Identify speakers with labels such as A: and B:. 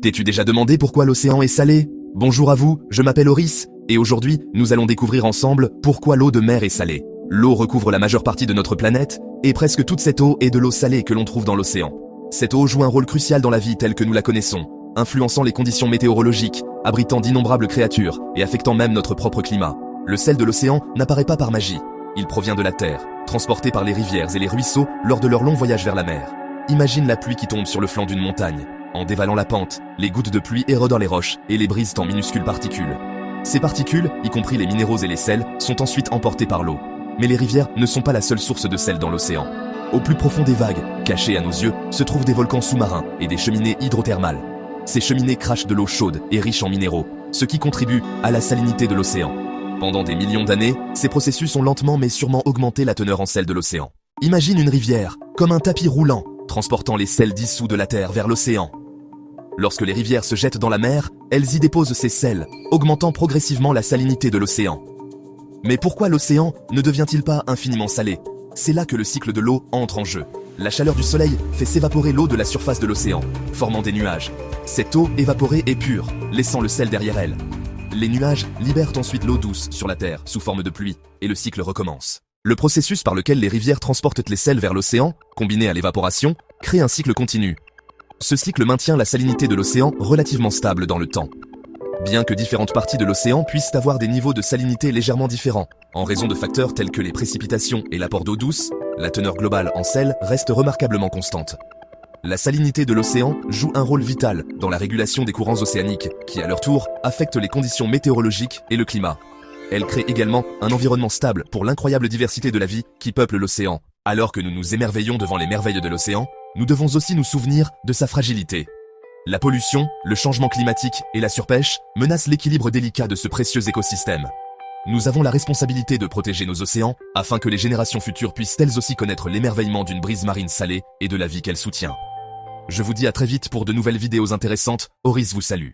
A: T'es-tu déjà demandé pourquoi l'océan est salé? Bonjour à vous, je m'appelle Horis, et aujourd'hui, nous allons découvrir ensemble pourquoi l'eau de mer est salée. L'eau recouvre la majeure partie de notre planète, et presque toute cette eau est de l'eau salée que l'on trouve dans l'océan. Cette eau joue un rôle crucial dans la vie telle que nous la connaissons, influençant les conditions météorologiques, abritant d'innombrables créatures, et affectant même notre propre climat. Le sel de l'océan n'apparaît pas par magie. Il provient de la terre, transporté par les rivières et les ruisseaux lors de leur long voyage vers la mer. Imagine la pluie qui tombe sur le flanc d'une montagne. En dévalant la pente, les gouttes de pluie érodent les roches et les brisent en minuscules particules. Ces particules, y compris les minéraux et les sels, sont ensuite emportés par l'eau. Mais les rivières ne sont pas la seule source de sel dans l'océan. Au plus profond des vagues, cachés à nos yeux, se trouvent des volcans sous-marins et des cheminées hydrothermales. Ces cheminées crachent de l'eau chaude et riche en minéraux, ce qui contribue à la salinité de l'océan. Pendant des millions d'années, ces processus ont lentement mais sûrement augmenté la teneur en sel de l'océan. Imagine une rivière, comme un tapis roulant, transportant les sels dissous de la terre vers l'océan. Lorsque les rivières se jettent dans la mer, elles y déposent ces sels, augmentant progressivement la salinité de l'océan. Mais pourquoi l'océan ne devient-il pas infiniment salé? C'est là que le cycle de l'eau entre en jeu. La chaleur du soleil fait s'évaporer l'eau de la surface de l'océan, formant des nuages. Cette eau évaporée est pure, laissant le sel derrière elle. Les nuages libèrent ensuite l'eau douce sur la terre, sous forme de pluie, et le cycle recommence. Le processus par lequel les rivières transportent les sels vers l'océan, combiné à l'évaporation, crée un cycle continu. Ce cycle maintient la salinité de l'océan relativement stable dans le temps. Bien que différentes parties de l'océan puissent avoir des niveaux de salinité légèrement différents, en raison de facteurs tels que les précipitations et l'apport d'eau douce, la teneur globale en sel reste remarquablement constante. La salinité de l'océan joue un rôle vital dans la régulation des courants océaniques, qui à leur tour affectent les conditions météorologiques et le climat. Elle crée également un environnement stable pour l'incroyable diversité de la vie qui peuple l'océan. Alors que nous nous émerveillons devant les merveilles de l'océan, nous devons aussi nous souvenir de sa fragilité. La pollution, le changement climatique et la surpêche menacent l'équilibre délicat de ce précieux écosystème. Nous avons la responsabilité de protéger nos océans afin que les générations futures puissent elles aussi connaître l'émerveillement d'une brise marine salée et de la vie qu'elle soutient. Je vous dis à très vite pour de nouvelles vidéos intéressantes. Horis vous salue.